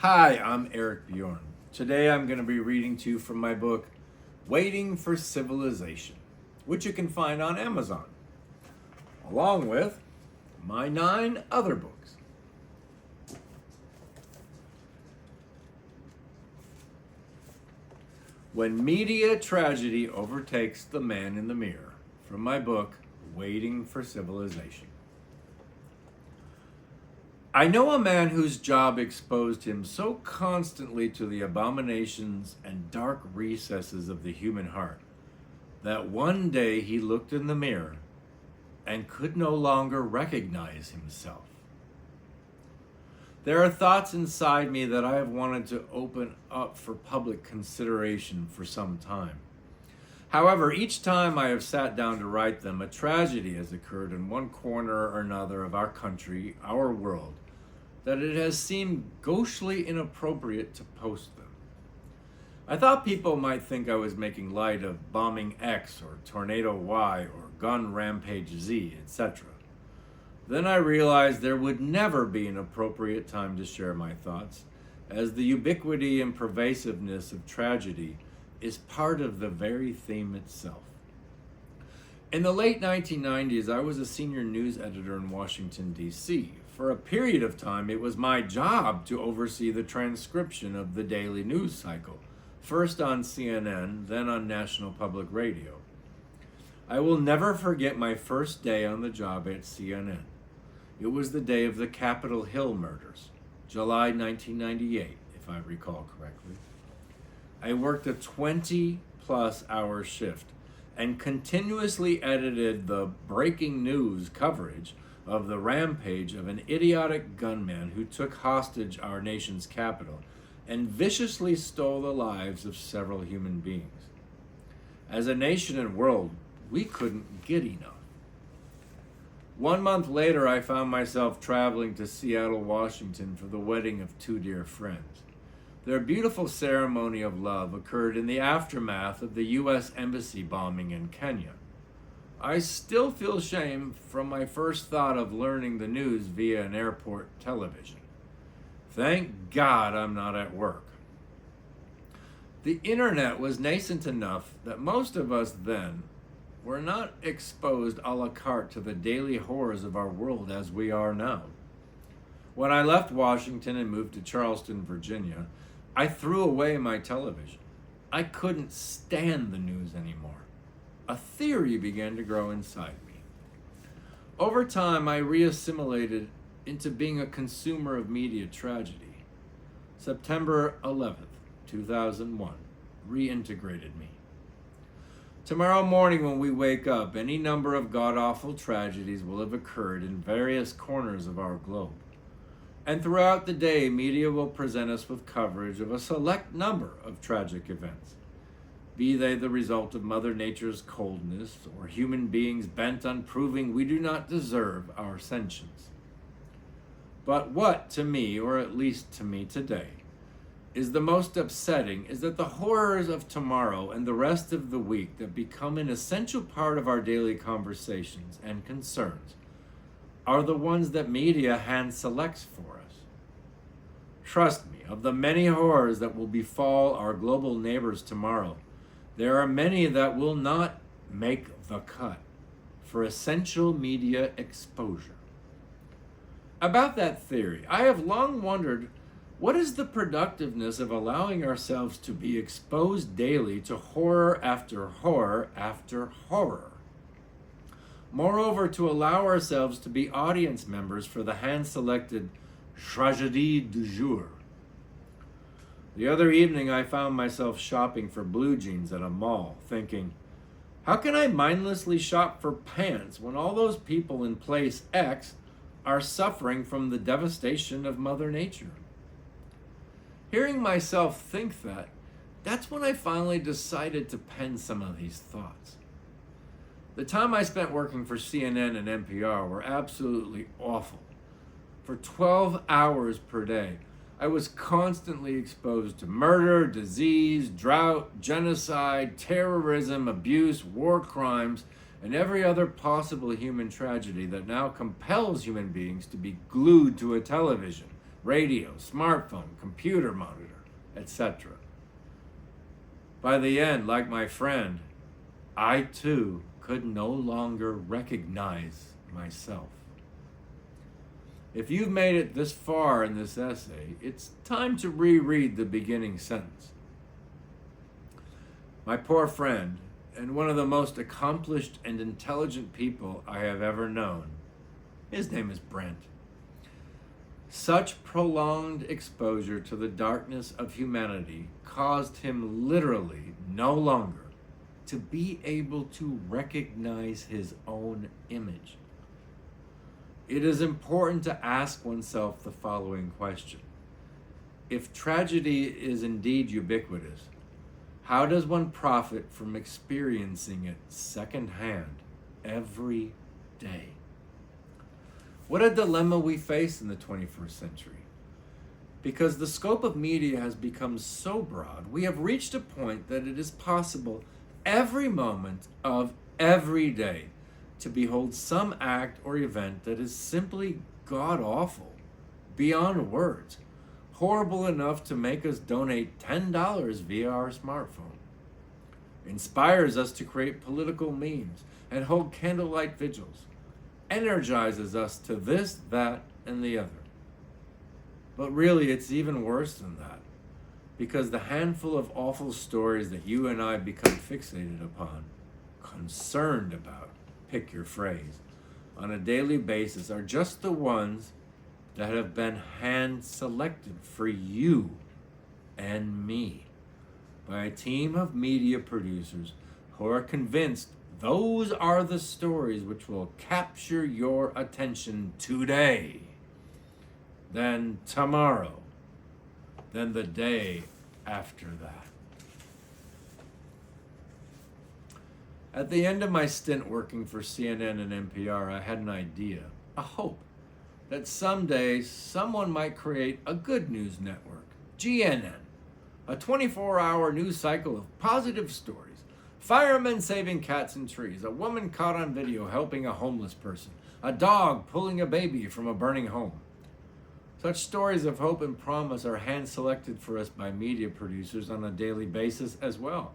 Hi, I'm Eric Bjorn. Today I'm going to be reading to you from my book, Waiting for Civilization, which you can find on Amazon, along with my 9 other books. When Media Tragedy Overtakes the Man in the Mirror, from my book, Waiting for Civilization. I know a man whose job exposed him so constantly to the abominations and dark recesses of the human heart that one day he looked in the mirror and could no longer recognize himself. There are thoughts inside me that I have wanted to open up for public consideration for some time. However, each time I have sat down to write them, a tragedy has occurred in one corner or another of our country, our world, that it has seemed ghostly inappropriate to post them. I thought people might think I was making light of bombing X or tornado Y or gun rampage Z, etc. Then I realized there would never be an appropriate time to share my thoughts, as the ubiquity and pervasiveness of tragedy is part of the very theme itself. In the late 1990s, I was a senior news editor in Washington, D.C. For a period of time, it was my job to oversee the transcription of the daily news cycle, first on CNN, then on National Public Radio. I will never forget my first day on the job at CNN. It was the day of the Capitol Hill murders, July 1998, if I recall correctly. I worked a 20-plus hour shift and continuously edited the breaking news coverage of the rampage of an idiotic gunman who took hostage our nation's capital and viciously stole the lives of several human beings. As a nation and world, we couldn't get enough. 1 month later, I found myself traveling to Seattle, Washington for the wedding of 2 dear friends. Their beautiful ceremony of love occurred in the aftermath of the U.S. Embassy bombing in Kenya. I still feel shame from my first thought of learning the news via an airport television. Thank God I'm not at work. The internet was nascent enough that most of us then were not exposed a la carte to the daily horrors of our world as we are now. When I left Washington and moved to Charleston, Virginia, I threw away my television. I couldn't stand the news anymore. A theory began to grow inside me. Over time, I reassimilated into being a consumer of media tragedy. September 11th, 2001, reintegrated me. Tomorrow morning when we wake up, any number of god-awful tragedies will have occurred in various corners of our globe. And throughout the day, media will present us with coverage of a select number of tragic events, be they the result of Mother Nature's coldness or human beings bent on proving we do not deserve our sentience. But what, to me, or at least to me today, is the most upsetting is that the horrors of tomorrow and the rest of the week that become an essential part of our daily conversations and concerns are the ones that media hand selects for us. Trust me, of the many horrors that will befall our global neighbors tomorrow, there are many that will not make the cut for essential media exposure. About that theory, I have long wondered, what is the productiveness of allowing ourselves to be exposed daily to horror after horror after horror? Moreover, to allow ourselves to be audience members for the hand-selected tragédie du jour. The other evening, I found myself shopping for blue jeans at a mall, thinking, how can I mindlessly shop for pants when all those people in place X are suffering from the devastation of Mother Nature? Hearing myself think that, that's when I finally decided to pen some of these thoughts. The time I spent working for CNN and NPR were absolutely awful. For 12 hours per day, I was constantly exposed to murder, disease, drought, genocide, terrorism, abuse, war crimes, and every other possible human tragedy that now compels human beings to be glued to a television, radio, smartphone, computer monitor, etc. By the end, like my friend, I too could no longer recognize myself. If you've made it this far in this essay, it's time to reread the beginning sentence. My poor friend, and one of the most accomplished and intelligent people I have ever known, his name is Brent. Such prolonged exposure to the darkness of humanity caused him literally no longer to be able to recognize his own image. It is important to ask oneself the following question. If tragedy is indeed ubiquitous, how does one profit from experiencing it secondhand every day? What a dilemma we face in the 21st century. Because the scope of media has become so broad, we have reached a point that it is possible every moment of every day to behold some act or event that is simply god-awful, beyond words, horrible enough to make us donate $10 via our smartphone, inspires us to create political memes and hold candlelight vigils, energizes us to this, that, and the other. But really, it's even worse than that, because the handful of awful stories that you and I become fixated upon, concerned about, pick your phrase, on a daily basis are just the ones that have been hand-selected for you and me by a team of media producers who are convinced those are the stories which will capture your attention today, then tomorrow, then the day after that. At the end of my stint working for CNN and NPR, I had an idea, a hope, that someday someone might create a good news network, GNN, a 24-hour news cycle of positive stories, firemen saving cats in trees, a woman caught on video helping a homeless person, a dog pulling a baby from a burning home. Such stories of hope and promise are hand-selected for us by media producers on a daily basis as well.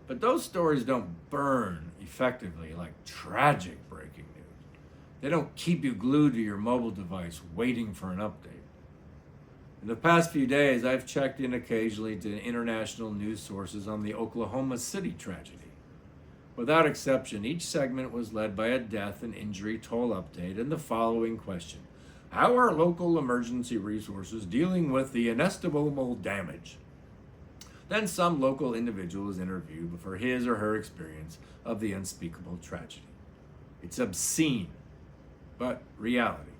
But those stories don't burn effectively like tragic breaking news. They don't keep you glued to your mobile device waiting for an update. In the past few days, I've checked in occasionally to international news sources on the Oklahoma City tragedy. Without exception, each segment was led by a death and injury toll update and the following question: how are local emergency resources dealing with the inestimable damage? Then some local individual is interviewed for his or her experience of the unspeakable tragedy. It's obscene, but reality.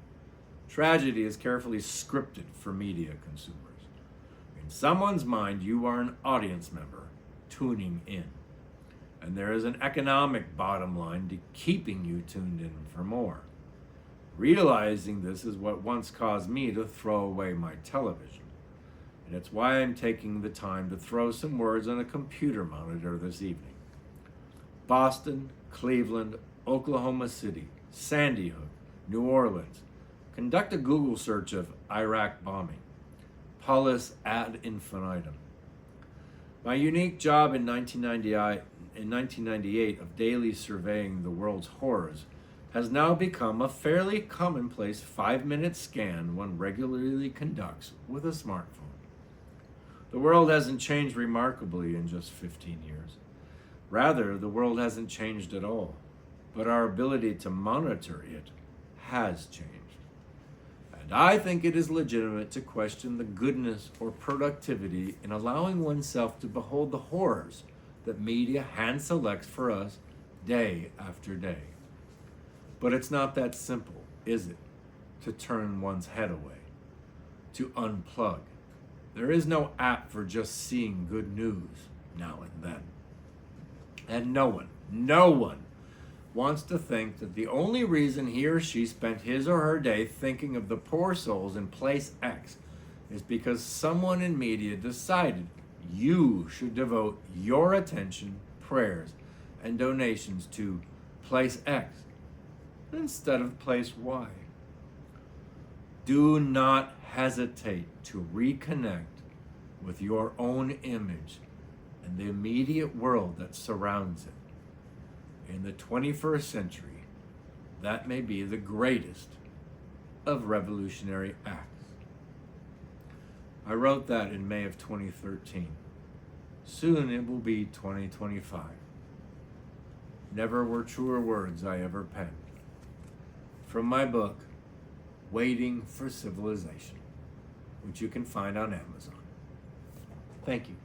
Tragedy is carefully scripted for media consumers. In someone's mind, you are an audience member tuning in. And there is an economic bottom line to keeping you tuned in for more. Realizing this is what once caused me to throw away my television. And it's why I'm taking the time to throw some words on a computer monitor this evening. Boston, Cleveland, Oklahoma City, Sandy Hook, New Orleans. Conduct a Google search of Iraq bombing. Polis ad infinitum. My unique job in 1998 of daily surveying the world's horrors has now become a fairly commonplace 5-minute scan one regularly conducts with a smartphone. The world hasn't changed remarkably in just 15 years. Rather, the world hasn't changed at all, but our ability to monitor it has changed. And I think it is legitimate to question the goodness or productivity in allowing oneself to behold the horrors that media hand selects for us day after day. But it's not that simple, is it? To turn one's head away, to unplug. There is no app for just seeing good news now and then. And no one wants to think that the only reason he or she spent his or her day thinking of the poor souls in place X is because someone in media decided you should devote your attention, prayers, and donations to place X instead of place Y. Do not hesitate to reconnect with your own image and the immediate world that surrounds it. In the 21st century, that may be the greatest of revolutionary acts. I wrote that in May of 2013. Soon it will be 2025. Never were truer words I ever penned. From my book, Waiting for Civilization, which you can find on Amazon. Thank you.